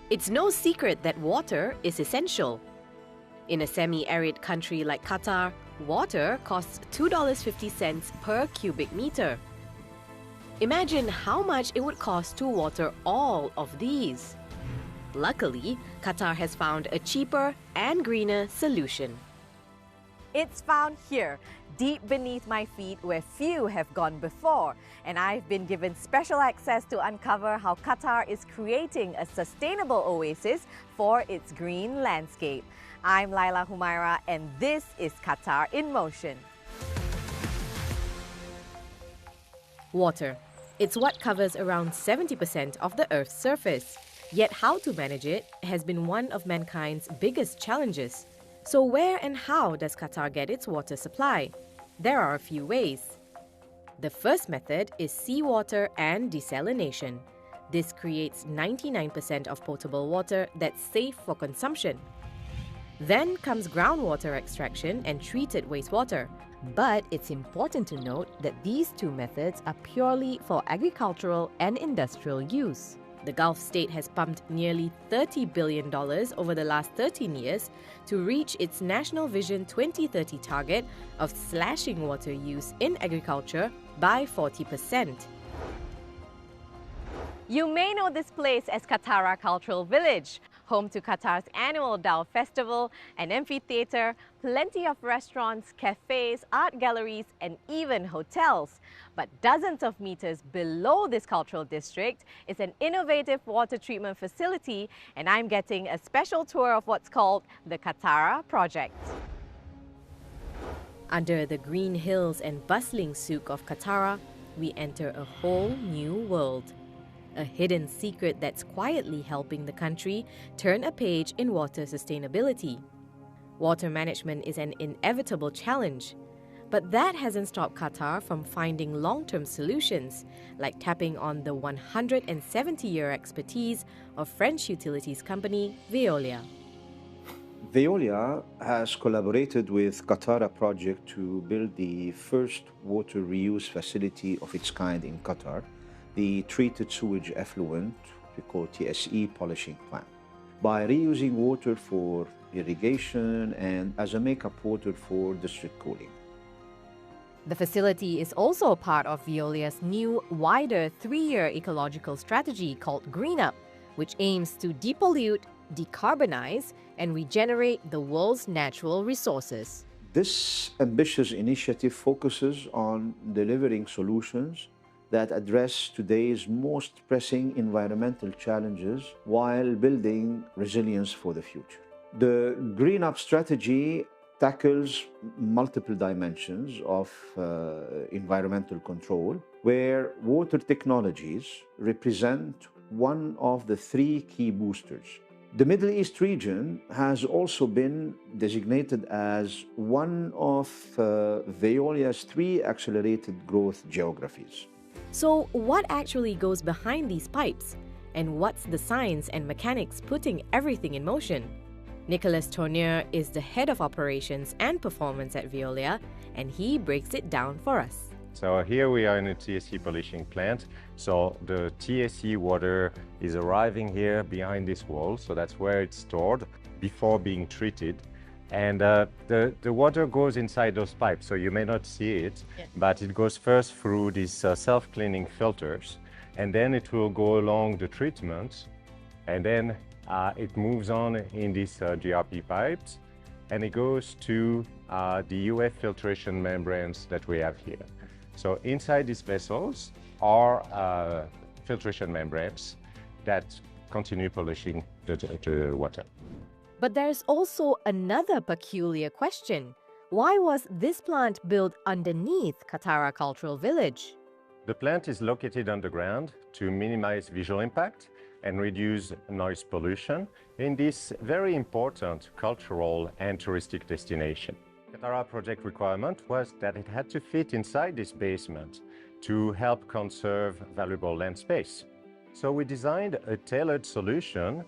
It's no secret that water is essential. In a semi-arid country like Qatar, water costs $2.50 per cubic meter. Imagine how much it would cost to water all of these. Luckily, Qatar has found a cheaper and greener solution. It's found here, deep beneath my feet where few have gone before. And I've been given special access to uncover how Qatar is creating a sustainable oasis for its green landscape. I'm Líla Humaira, and this is Qatar in Motion. Water. It's what covers around 70% of the Earth's surface. Yet how to manage it has been one of mankind's biggest challenges. So where and how does Qatar get its water supply? There are a few ways. The first method is seawater and desalination. This creates 99% of potable water that's safe for consumption. Then comes groundwater extraction and treated wastewater. But it's important to note that these two methods are purely for agricultural and industrial use. The Gulf state has pumped nearly $30 billion over the last 13 years to reach its National Vision 2030 target of slashing water use in agriculture by 40%. You may know this place as Qatar Cultural Village, home to Qatar's annual Dhow Festival, an amphitheater, plenty of restaurants, cafes, art galleries, and even hotels. But dozens of meters below this cultural district is an innovative water treatment facility, and I'm getting a special tour of what's called the Qatar Project. Under the green hills and bustling souk of Qatar, we enter a whole new world. A hidden secret that's quietly helping the country turn a page in water sustainability. Water management is an inevitable challenge, but that hasn't stopped Qatar from finding long-term solutions, like tapping on the 170-year expertise of French utilities company Veolia. Veolia has collaborated with Qatar Project to build the first water reuse facility of its kind in Qatar, the treated sewage effluent, we call TSE polishing plant, by reusing water for irrigation and as a makeup water for district cooling. The facility is also part of Veolia's new, wider 3-year ecological strategy called Green Up, which aims to depollute, decarbonize, and regenerate the world's natural resources. This ambitious initiative focuses on delivering solutions that address today's most pressing environmental challenges while building resilience for the future. The Green Up strategy tackles multiple dimensions of environmental control, where water technologies represent one of the 3 key boosters. The Middle East region has also been designated as one of Veolia's 3 accelerated growth geographies. So what actually goes behind these pipes? And what's the science and mechanics putting everything in motion? Nicolas Tournier is the head of operations and performance at Veolia, and he breaks it down for us. So here we are in a TSE polishing plant. So the TSE water is arriving here behind this wall. So that's where it's stored before being treated. And the water goes inside those pipes, so you may not see it, but it goes first through these self-cleaning filters, and then it will go along the treatment, and then it moves on in these GRP pipes, and it goes to the UF filtration membranes that we have here. So inside these vessels are filtration membranes that continue polishing the water. But there's also another peculiar question. Why was this plant built underneath Qatar Cultural Village? The plant is located underground to minimize visual impact and reduce noise pollution in this very important cultural and touristic destination. Qatar project requirement was that it had to fit inside this basement to help conserve valuable land space. So we designed a tailored solution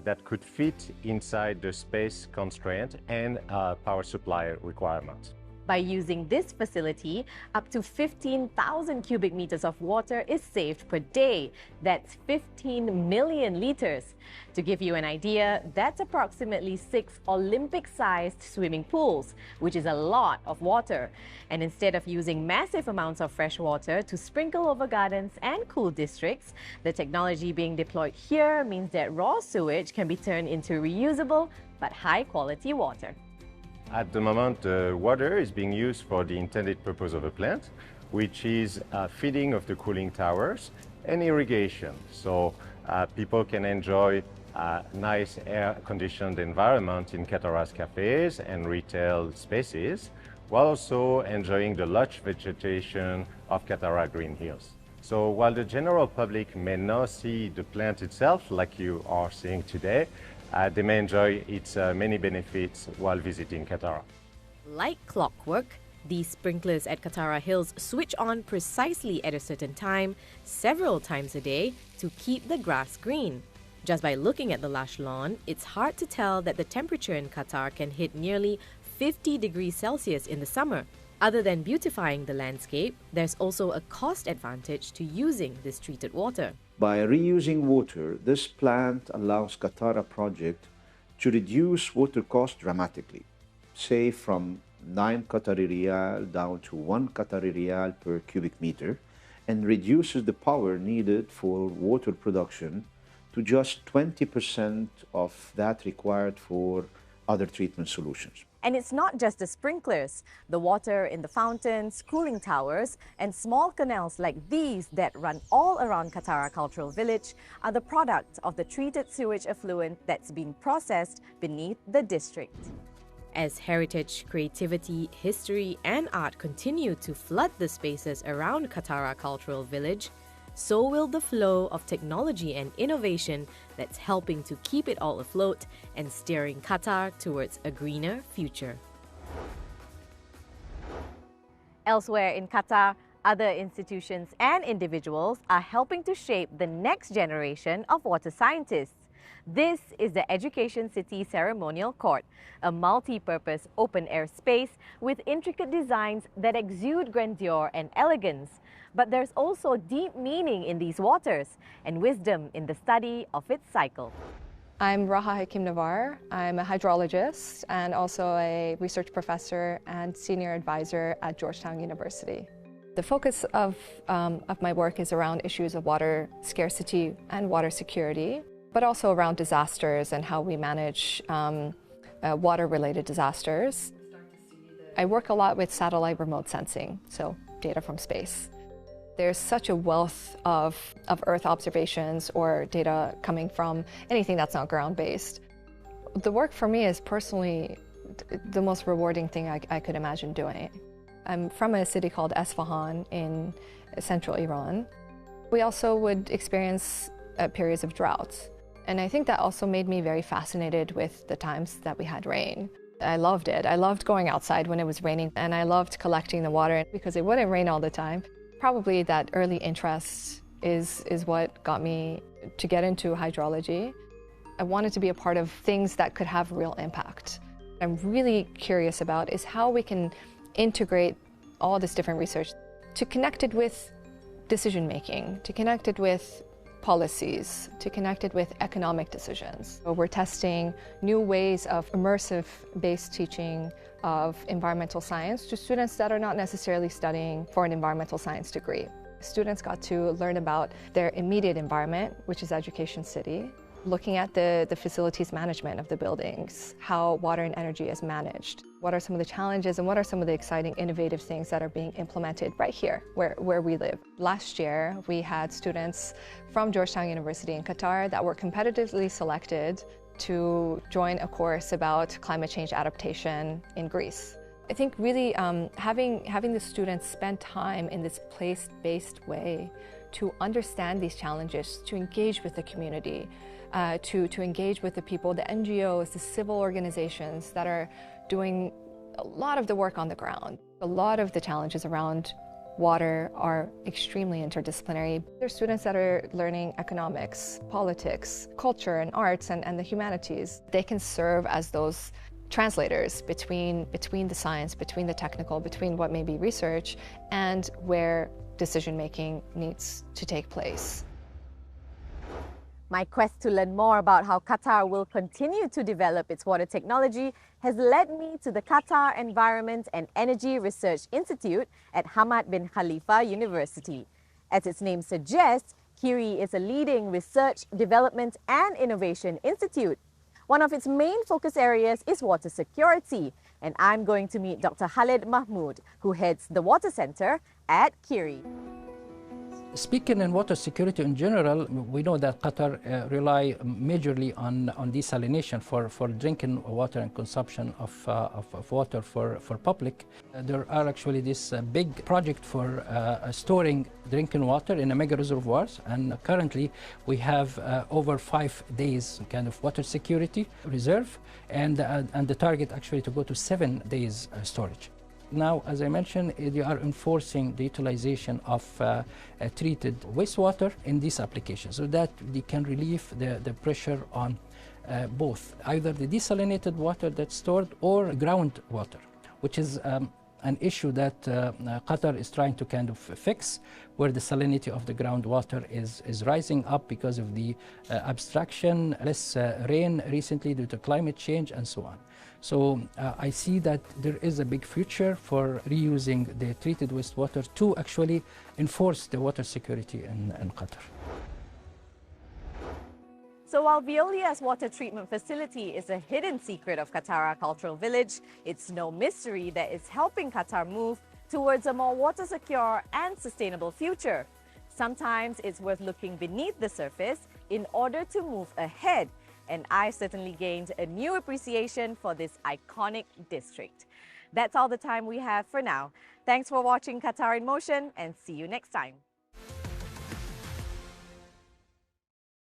that could fit inside the space constraint and power supply requirements. By using this facility, up to 15,000 cubic meters of water is saved per day. That's 15 million liters. To give you an idea, that's approximately 6 Olympic-sized swimming pools, which is a lot of water. And instead of using massive amounts of fresh water to sprinkle over gardens and cool districts, the technology being deployed here means that raw sewage can be turned into reusable but high-quality water. At the moment, the water is being used for the intended purpose of a plant, which is feeding of the cooling towers and irrigation. So people can enjoy a nice air-conditioned environment in Qatar's cafes and retail spaces, while also enjoying the lush vegetation of Qatar Green Hills. So while the general public may not see the plant itself like you are seeing today, they may enjoy its many benefits while visiting Qatar. Like clockwork, these sprinklers at Qatar Hills switch on precisely at a certain time, several times a day, to keep the grass green. Just by looking at the lush lawn, it's hard to tell that the temperature in Qatar can hit nearly 50 degrees Celsius in the summer. Other than beautifying the landscape, there's also a cost advantage to using this treated water. By reusing water, this plant allows Qatar project to reduce water costs dramatically, say from 9 Qatari Riyal down to 1 Qatari Riyal per cubic meter, and reduces the power needed for water production to just 20% of that required for other treatment solutions. And it's not just the sprinklers. The water in the fountains, cooling towers, and small canals like these that run all around Qatar Cultural Village are the product of the treated sewage effluent that's been processed beneath the district. As heritage, creativity, history, and art continue to flood the spaces around Qatar Cultural Village, so will the flow of technology and innovation that's helping to keep it all afloat and steering Qatar towards a greener future. Elsewhere in Qatar, other institutions and individuals are helping to shape the next generation of water scientists. This is the Education City Ceremonial Court, a multi-purpose open-air space with intricate designs that exude grandeur and elegance. But there's also deep meaning in these waters and wisdom in the study of its cycle. I'm Raha Hakim Navar. I'm a hydrologist and also a research professor and senior advisor at Georgetown University. The focus of my work is around issues of water scarcity and water security, but also around disasters and how we manage water-related disasters. I work a lot with satellite remote sensing, so data from space. There's such a wealth of Earth observations or data coming from anything that's not ground-based. The work for me is personally the most rewarding thing I could imagine doing. I'm from a city called Esfahan in central Iran. We also would experience periods of drought. And I think that also made me very fascinated with the times that we had rain. I loved it. I loved going outside when it was raining, and I loved collecting the water because it wouldn't rain all the time. Probably that early interest is what got me to get into hydrology. I wanted to be a part of things that could have real impact. I'm really curious about is how we can integrate all this different research to connect it with decision making, to connect it with policies, to connect it with economic decisions. So we're testing new ways of immersive-based teaching of environmental science to students that are not necessarily studying for an environmental science degree. Students got to learn about their immediate environment, which is Education City, looking at the facilities management of the buildings, how water and energy is managed. What are some of the challenges and what are some of the exciting, innovative things that are being implemented right here, where we live. Last year, we had students from Georgetown University in Qatar that were competitively selected to join a course about climate change adaptation in Greece. I think really having the students spend time in this place-based way to understand these challenges, to engage with the community, to engage with the people, the NGOs, the civil organizations that are doing a lot of the work on the ground. A lot of the challenges around water are extremely interdisciplinary. There are students that are learning economics, politics, culture, and arts, and the humanities. They can serve as those translators between the science, between the technical, between what may be research, and where decision-making needs to take place. My quest to learn more about how Qatar will continue to develop its water technology has led me to the Qatar Environment and Energy Research Institute at Hamad bin Khalifa University. As its name suggests, KIRI is a leading research, development and innovation institute. One of its main focus areas is water security, and I'm going to meet Dr. Khalid Mahmood, who heads the Water Center at KIRI. Speaking in water security in general, we know that Qatar rely majorly on desalination for drinking water and consumption of water for public. There are actually this big project for storing drinking water in a mega reservoirs, and currently we have over 5 days kind of water security reserve, and the target actually to go to 7 days storage. Now, as I mentioned, they are enforcing the utilization of treated wastewater in these applications so that they can relieve the pressure on both either the desalinated water that's stored or groundwater, which is an issue that Qatar is trying to kind of fix, where the salinity of the groundwater is rising up because of the abstraction, less rain recently due to climate change and so on. So I see that there is a big future for reusing the treated wastewater to actually enforce the water security in Qatar. So while Veolia's water treatment facility is a hidden secret of Qatar Cultural Village, it's no mystery that it's helping Qatar move towards a more water secure and sustainable future. Sometimes it's worth looking beneath the surface in order to move ahead. And I certainly gained a new appreciation for this iconic district. That's all the time we have for now. Thanks for watching Qatar in Motion, and see you next time.